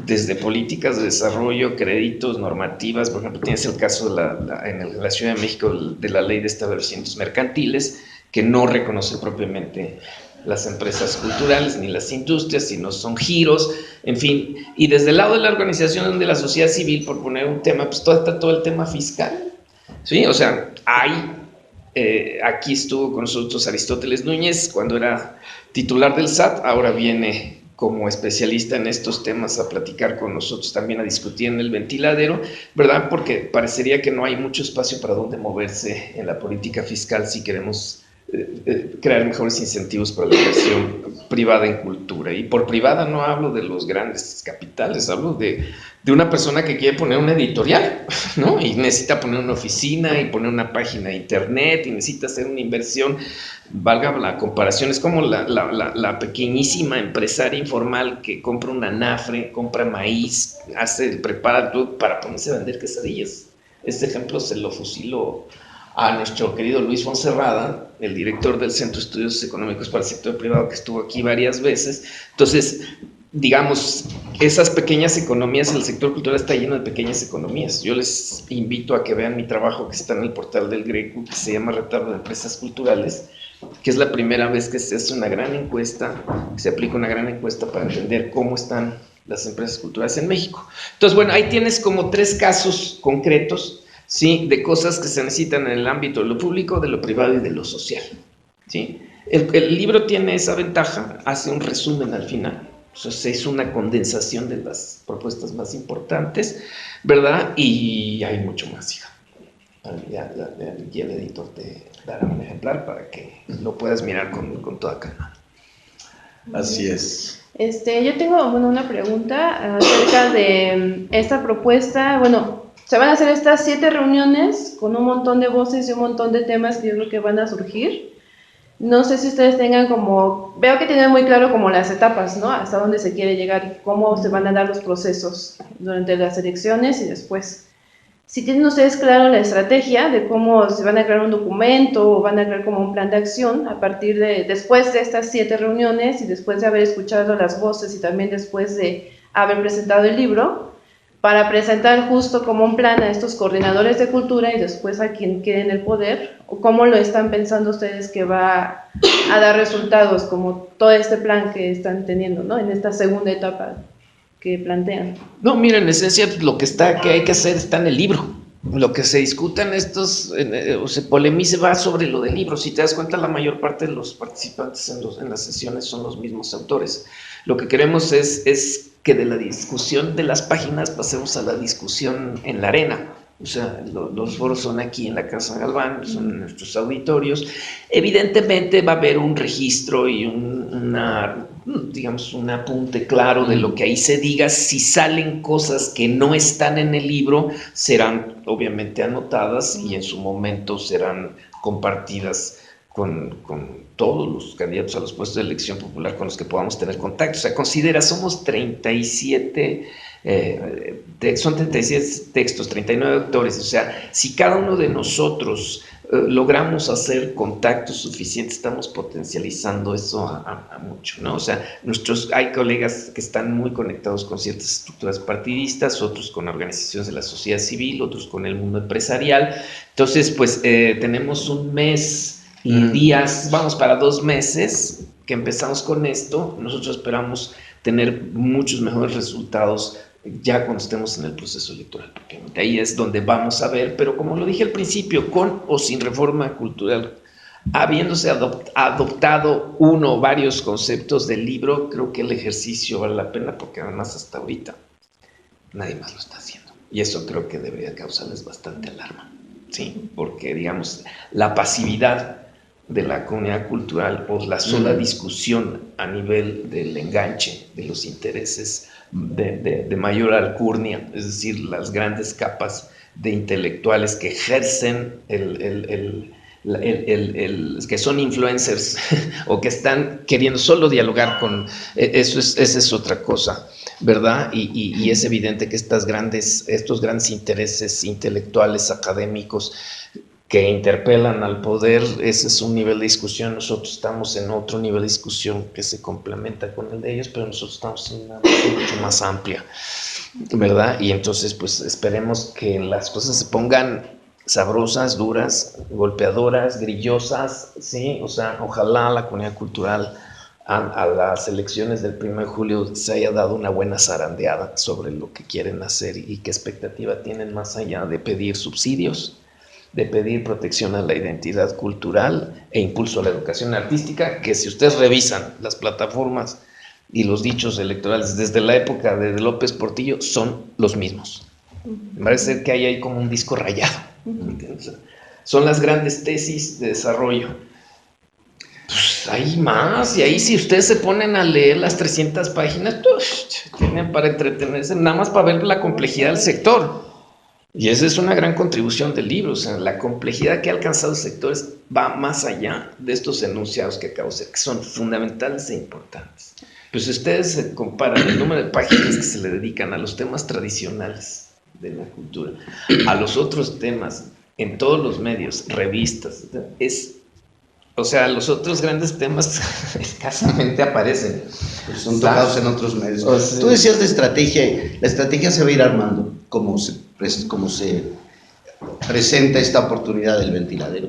Speaker 1: desde políticas de desarrollo, créditos, normativas. Por ejemplo, tienes el caso en la Ciudad de México de la ley de establecimientos mercantiles, que no reconoce propiamente las empresas culturales ni las industrias, sino son giros, en fin. Y desde el lado de la organización de la sociedad civil, por poner un tema, pues está todo el tema fiscal, ¿sí? O sea, aquí estuvo con nosotros Aristóteles Núñez cuando era titular del SAT, ahora viene como especialista en estos temas a platicar con nosotros, también a discutir en el ventiladero, ¿verdad? Porque parecería que no hay mucho espacio para dónde moverse en la política fiscal si queremos crear mejores incentivos para la inversión privada en cultura. Y por privada no hablo de los grandes capitales, hablo de una persona que quiere poner una editorial, ¿no? Y necesita poner una oficina y poner una página de internet y necesita hacer una inversión. Valga la comparación, es como la pequeñísima empresaria informal que compra una anafre, compra maíz, prepara todo para ponerse a vender quesadillas. Este ejemplo se lo fusiló a nuestro querido Luis Fonserrada, el director del Centro de Estudios Económicos para el Sector Privado, que estuvo aquí varias veces. Entonces, digamos, esas pequeñas economías, el sector cultural está lleno de pequeñas economías. Yo les invito a que vean mi trabajo que está en el portal del Greco, que se llama Retardo de Empresas Culturales, que es la primera vez que se hace una gran encuesta, que se aplica una gran encuesta para entender cómo están las empresas culturales en México. Entonces, bueno, ahí tienes como 3 casos concretos, ¿sí? De cosas que se necesitan en el ámbito de lo público, de lo privado y de lo social, ¿sí? El libro tiene esa ventaja, hace un resumen al final, Entonces se hizo una condensación de las propuestas más importantes, ¿verdad? Y hay mucho más, hija. Y el editor te dará un ejemplar para que lo puedas mirar con toda calma.
Speaker 2: Así es.
Speaker 4: Yo tengo una pregunta acerca de esta propuesta. Bueno, se van a hacer estas 7 reuniones con un montón de voces y un montón de temas que yo creo que van a surgir. No sé si ustedes tengan veo que tienen muy claro como las etapas, ¿no? Hasta dónde se quiere llegar y cómo se van a dar los procesos durante las elecciones y después. Si tienen ustedes claro la estrategia de cómo se van a crear un documento o van a crear como un plan de acción a partir después de estas 7 reuniones y después de haber escuchado las voces y también después de haber presentado el libro, para presentar justo como un plan a estos coordinadores de cultura y después a quien quede en el poder, o cómo lo están pensando ustedes que va a dar resultados, como todo este plan que están teniendo, ¿no? En esta segunda etapa que plantean.
Speaker 1: No, mira, en esencia lo que hay que hacer está en el libro. Lo que se discuta o se polemice va sobre lo del libro. Si te das cuenta, la mayor parte de los participantes en las sesiones son los mismos autores. Lo que queremos es que de la discusión de las páginas pasemos a la discusión en la arena. O sea, los foros son aquí en la Casa Galván, son nuestros auditorios. Evidentemente va a haber un registro y un apunte claro de lo que ahí se diga. Si salen cosas que no están en el libro, serán obviamente anotadas y en su momento serán compartidas con todos los candidatos a los puestos de elección popular con los que podamos tener contacto. O sea, considera, somos 37... son 37 textos, 39 autores. O sea, si cada uno de nosotros logramos hacer contactos suficientes, estamos potencializando eso a mucho, ¿no? O sea, hay colegas que están muy conectados con ciertas estructuras partidistas, otros con organizaciones de la sociedad civil, otros con el mundo empresarial. Entonces, pues tenemos un mes y días, vamos para 2 meses que empezamos con esto. Nosotros esperamos tener muchos mejores resultados ya cuando estemos en el proceso electoral, porque ahí es donde vamos a ver, pero como lo dije al principio, con o sin reforma cultural, habiéndose adoptado uno o varios conceptos del libro, creo que el ejercicio vale la pena, porque además hasta ahorita nadie más lo está haciendo, y eso creo que debería causarles bastante alarma, ¿sí? Porque digamos, la pasividad de la comunidad cultural o la sola discusión a nivel del enganche de los intereses de mayor alcurnia, es decir, las grandes capas de intelectuales que ejercen que son influencers o que están queriendo solo dialogar con esa es otra cosa, ¿verdad? Y es evidente que estos grandes intereses intelectuales, académicos, que interpelan al poder, ese es un nivel de discusión. Nosotros estamos en otro nivel de discusión que se complementa con el de ellos, pero nosotros estamos en una mucho más amplia, ¿verdad? Y entonces, pues esperemos que las cosas se pongan sabrosas, duras, golpeadoras, grillosas, ¿sí? O sea, ojalá la comunidad cultural a las elecciones del 1 de julio se haya dado una buena zarandeada sobre lo que quieren hacer y qué expectativa tienen más allá de pedir subsidios, de pedir protección a la identidad cultural e impulso a la educación artística, que si ustedes revisan las plataformas y los dichos electorales desde la época de López Portillo, son los mismos. Me parece que hay como un disco rayado. Son las grandes tesis de desarrollo. Pues hay más, y ahí si ustedes se ponen a leer las 300 páginas, pues, tienen para entretenerse, nada más para ver la complejidad del sector. Y esa es una gran contribución del libro. O sea, la complejidad que ha alcanzado el sector va más allá de estos enunciados que acabo de hacer, que son fundamentales e importantes. Pues si ustedes comparan el número de páginas que se le dedican a los temas tradicionales de la cultura, a los otros temas en todos los medios, revistas, o sea, los otros grandes temas escasamente aparecen.
Speaker 2: Pues son tocados en otros medios. O sea, tú decías de estrategia, la estrategia se va a ir armando, como se presenta esta oportunidad del ventiladero.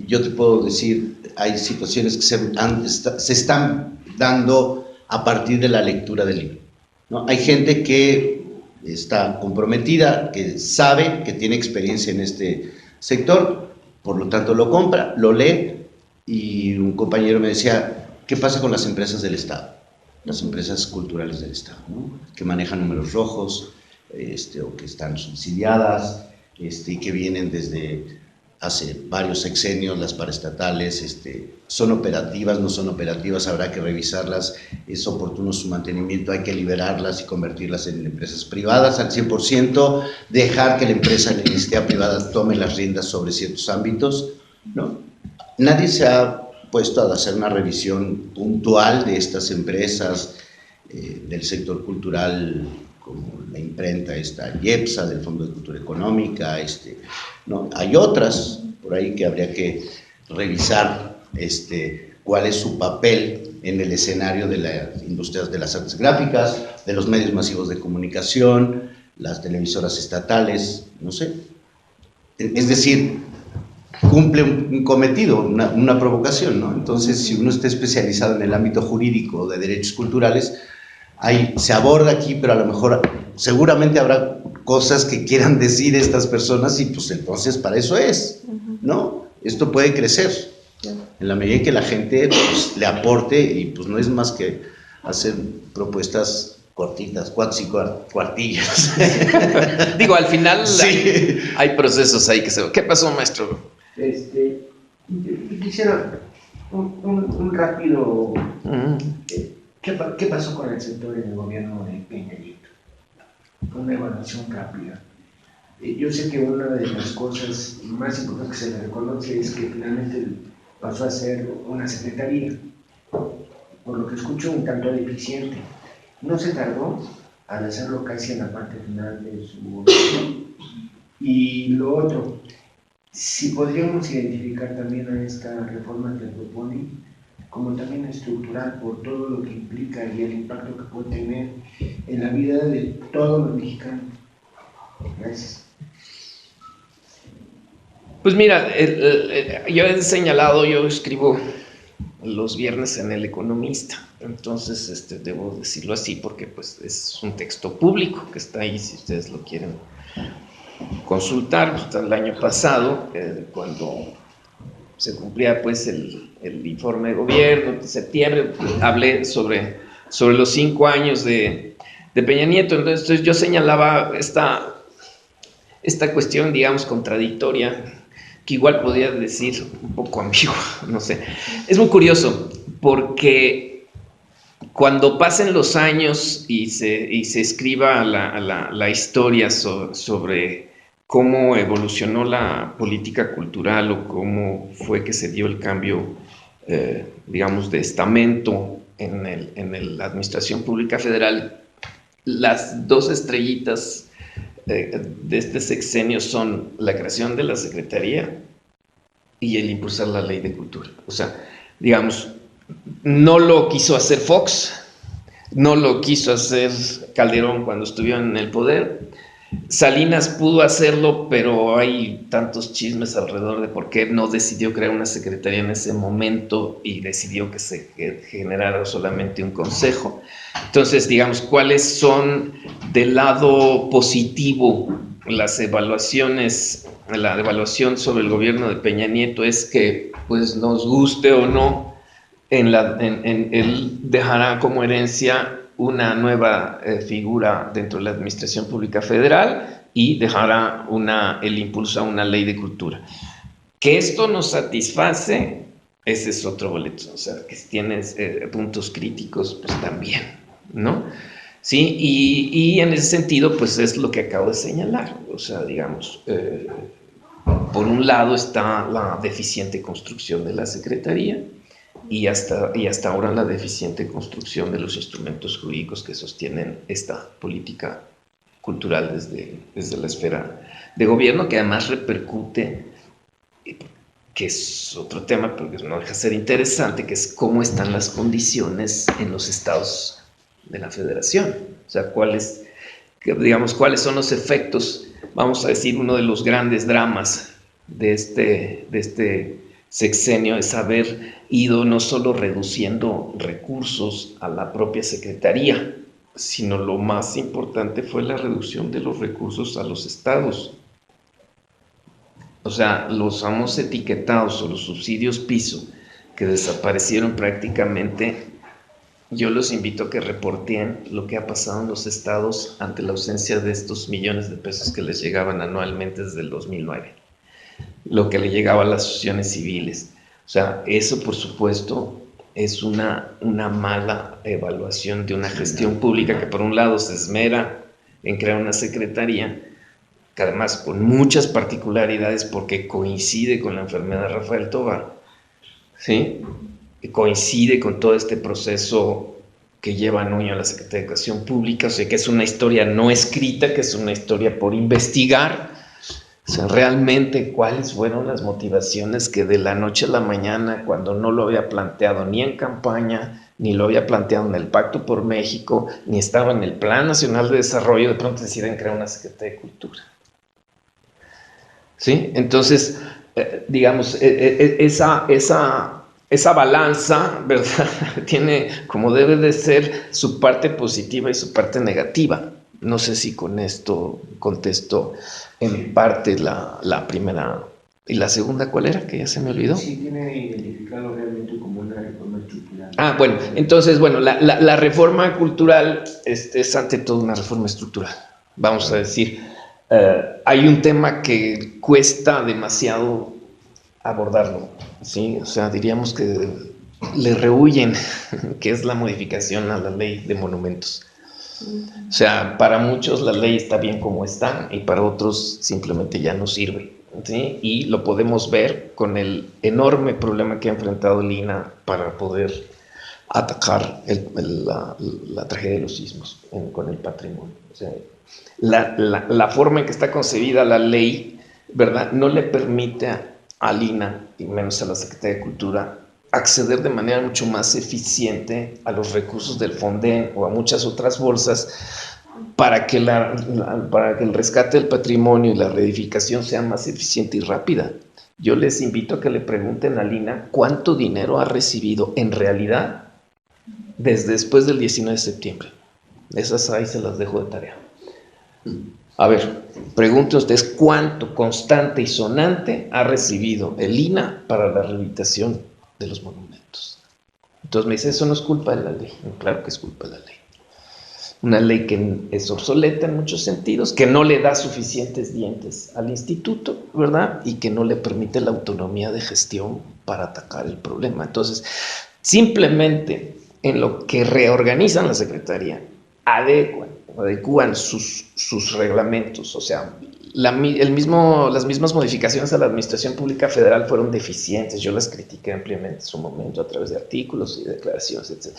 Speaker 2: Yo te puedo decir, hay situaciones que se están dando a partir de la lectura del libro, ¿no? Hay gente que está comprometida, que sabe, que tiene experiencia en este sector, por lo tanto lo compra, lo lee, y un compañero me decía, ¿qué pasa con las empresas del Estado? las empresas culturales del Estado, ¿no? Que manejan números rojos, o que están subsidiadas, y que vienen desde hace varios sexenios, las paraestatales, son operativas, no son operativas, habrá que revisarlas, es oportuno su mantenimiento, hay que liberarlas y convertirlas en empresas privadas al 100%, dejar que la empresa, la iniciativa privada tome las riendas sobre ciertos ámbitos, ¿no? Nadie se ha puesto a hacer una revisión puntual de estas empresas del sector cultural, como la imprenta IEPSA, del Fondo de Cultura Económica, ¿no? Hay otras por ahí que habría que revisar cuál es su papel en el escenario de las industrias de las artes gráficas, de los medios masivos de comunicación, las televisoras estatales, no sé. Es decir, cumple un cometido, una provocación, ¿no? Entonces, si uno está especializado en el ámbito jurídico de derechos culturales, ahí se aborda aquí, pero a lo mejor seguramente habrá cosas que quieran decir estas personas y pues entonces para eso es, ¿no? Esto puede crecer en la medida en que la gente pues, le aporte y pues no es más que hacer propuestas cortitas, cuartillas.
Speaker 1: Digo, al final
Speaker 2: sí.
Speaker 1: hay procesos ahí que se... ¿Qué pasó, maestro?
Speaker 5: Quisiera un rápido... ¿Qué pasó con el sector en el gobierno de Peña Nieto? Una evaluación rápida. Yo sé que una de las cosas más importantes que se le reconoce es que finalmente pasó a ser una secretaría, por lo que escucho un tanto deficiente. No se tardó al hacerlo casi en la parte final de su gobierno. Y lo otro, si podríamos identificar también a esta reforma que propone como también estructural por todo lo que implica y el impacto que puede tener en la vida de todos los mexicanos. Gracias.
Speaker 1: Pues mira, yo he señalado, yo escribo los viernes en El Economista, entonces debo decirlo así porque pues es un texto público que está ahí si ustedes lo quieren consultar. Hasta el año pasado, cuando se cumplía pues el informe de gobierno de septiembre, hablé sobre los 5 años de Peña Nieto. Entonces yo señalaba esta cuestión, digamos, contradictoria, que igual podría decir un poco ambigua, no sé. Es muy curioso, porque cuando pasen los años y se escriba la historia sobre cómo evolucionó la política cultural o cómo fue que se dio el cambio, digamos, de estamento en la administración pública federal, las 2 estrellitas de este sexenio son la creación de la Secretaría y el impulsar la Ley de Cultura. O sea, digamos, no lo quiso hacer Fox, no lo quiso hacer Calderón cuando estuvieron en el poder. Salinas pudo hacerlo, pero hay tantos chismes alrededor de por qué no decidió crear una secretaría en ese momento y decidió que se generara solamente un consejo. Entonces, digamos, ¿cuáles son del lado positivo las evaluaciones? La evaluación sobre el gobierno de Peña Nieto es que, pues nos guste o no, él dejará como herencia una nueva figura dentro de la administración pública federal y dejará el impulso a una ley de cultura. Que esto nos satisface, ese es otro boleto. O sea, que si tienes puntos críticos, pues también, ¿no? Sí, y en ese sentido, pues es lo que acabo de señalar. O sea, digamos, por un lado está la deficiente construcción de la Secretaría, y hasta ahora la deficiente construcción de los instrumentos jurídicos que sostienen esta política cultural desde la esfera de gobierno, que además repercute, que es otro tema, porque no deja de ser interesante, que es cómo están las condiciones en los estados de la federación. O sea, cuáles son los efectos, vamos a decir, uno de los grandes dramas de este sexenio es haber ido no solo reduciendo recursos a la propia Secretaría, sino lo más importante fue la reducción de los recursos a los estados. O sea, los famosos etiquetados o los subsidios piso, que desaparecieron prácticamente, yo los invito a que reporteen lo que ha pasado en los estados ante la ausencia de estos millones de pesos que les llegaban anualmente desde el 2009, lo que le llegaba a las asociaciones civiles. O sea, eso por supuesto es una mala evaluación de una gestión pública que por un lado se esmera en crear una secretaría, que además con muchas particularidades porque coincide con la enfermedad de Rafael Tovar, ¿sí? Que coincide con todo este proceso que lleva Nuño a la Secretaría de Educación Pública, o sea que es una historia no escrita, que es una historia por investigar, o sea, realmente cuáles fueron las motivaciones que de la noche a la mañana, cuando no lo había planteado ni en campaña, ni lo había planteado en el Pacto por México, ni estaba en el Plan Nacional de Desarrollo, de pronto deciden crear una Secretaría de Cultura. ¿Sí? Entonces, digamos, esa balanza, ¿verdad? Tiene, como debe de ser, su parte positiva y su parte negativa. No sé si con esto contesto en parte la primera. ¿Y la segunda cuál era? Que ya se me olvidó.
Speaker 5: Sí, tiene identificado realmente como una reforma estructural.
Speaker 1: Bueno, entonces, bueno, la reforma cultural es ante todo una reforma estructural. Vamos a decir, hay un tema que cuesta demasiado abordarlo, ¿sí? O sea, diríamos que le rehuyen, que es la modificación a la ley de monumentos. O sea, para muchos la ley está bien como está y para otros simplemente ya no sirve, ¿sí? Y lo podemos ver con el enorme problema que ha enfrentado Lina para poder atacar la tragedia de los sismos con el patrimonio. O sea, la forma en que está concebida la ley, ¿verdad?, no le permite a Lina, y menos a la Secretaría de Cultura, acceder de manera mucho más eficiente a los recursos del Fonden o a muchas otras bolsas para que el rescate del patrimonio y la reedificación sea más eficiente y rápida. Yo les invito a que le pregunten a Lina cuánto dinero ha recibido en realidad desde después del 19 de septiembre. Esas ahí se las dejo de tarea. A ver, pregunten ustedes cuánto constante y sonante ha recibido el INA para la rehabilitación de los monumentos. Entonces me dice, eso no es culpa de la ley. Claro que es culpa de la ley. Una ley que es obsoleta en muchos sentidos, que no le da suficientes dientes al instituto, ¿verdad? Y que no le permite la autonomía de gestión para atacar el problema. Entonces, simplemente en lo que reorganizan la Secretaría, adecúan sus reglamentos, o sea, las mismas modificaciones a la Administración Pública Federal fueron deficientes. Yo las critiqué ampliamente en su momento a través de artículos y declaraciones, etc.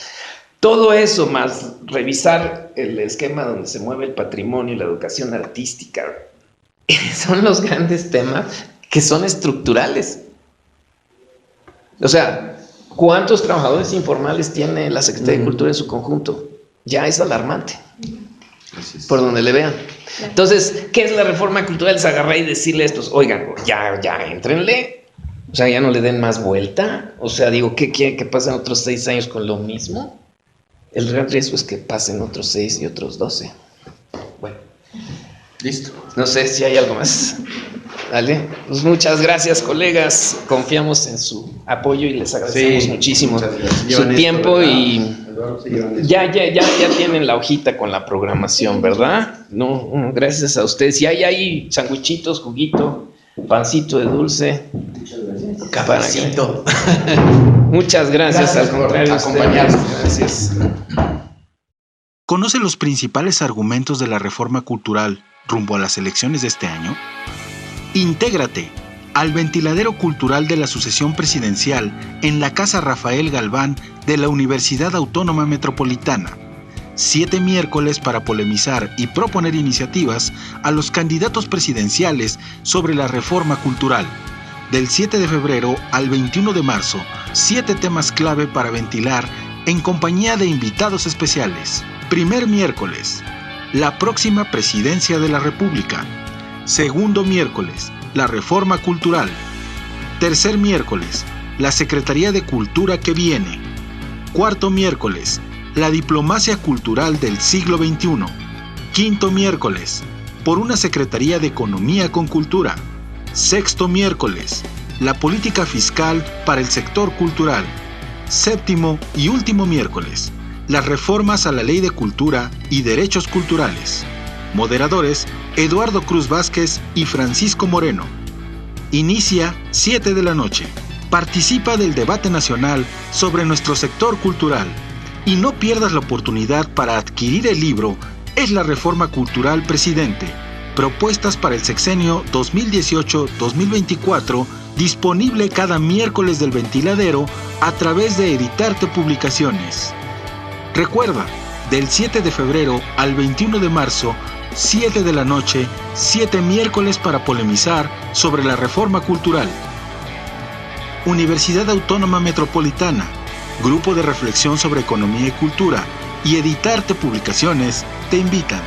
Speaker 1: Todo eso, más revisar el esquema donde se mueve el patrimonio y la educación artística, son los grandes temas que son estructurales. O sea, ¿cuántos trabajadores informales tiene la Secretaría de Cultura en su conjunto? Ya es alarmante, por donde le vean. Entonces, ¿qué es la reforma cultural? Es agarrar y decirle a estos, oigan, ya éntrenle. O sea, ya no le den más vuelta. O sea, digo, ¿qué quieren que pasen otros 6 años con lo mismo? El gran riesgo es que pasen otros 6 y otros 12. Bueno,
Speaker 2: listo.
Speaker 1: No sé si hay algo más. Vale, pues muchas gracias, colegas. Confiamos en su apoyo y les agradecemos muchísimo su tiempo y ya tienen la hojita con la programación, ¿verdad? No, gracias a ustedes. Y hay sandwichitos, juguito, pancito de dulce.
Speaker 2: Cafecito.
Speaker 1: Muchas gracias, al contrario, acompañarnos. Gracias.
Speaker 6: ¿Conoce los principales argumentos de la reforma cultural rumbo a las elecciones de este año? Intégrate al ventiladero cultural de la sucesión presidencial en la Casa Rafael Galván de la Universidad Autónoma Metropolitana. 7 miércoles para polemizar y proponer iniciativas a los candidatos presidenciales sobre la reforma cultural. Del 7 de febrero al 21 de marzo, 7 temas clave para ventilar en compañía de invitados especiales. Primer miércoles, la próxima presidencia de la República. Segundo miércoles, la reforma cultural. Tercer miércoles, la Secretaría de Cultura que viene. Cuarto miércoles, la diplomacia cultural del siglo XXI. Quinto miércoles, por una Secretaría de Economía con Cultura. Sexto miércoles, la política fiscal para el sector cultural. Séptimo y último miércoles, las reformas a la Ley de Cultura y Derechos Culturales. Moderadores, Eduardo Cruz Vázquez y Francisco Moreno. Inicia 7 de la noche. Participa del debate nacional sobre nuestro sector cultural y no pierdas la oportunidad para adquirir el libro Es la Reforma Cultural, Presidente. Propuestas para el sexenio 2018-2024, disponible cada miércoles del Ventiladero a través de Editarte Publicaciones. Recuerda, del 7 de febrero al 21 de marzo, 7 de la noche, 7 miércoles para polemizar sobre la reforma cultural. Universidad Autónoma Metropolitana, Grupo de Reflexión sobre Economía y Cultura y Editarte Publicaciones te invitan.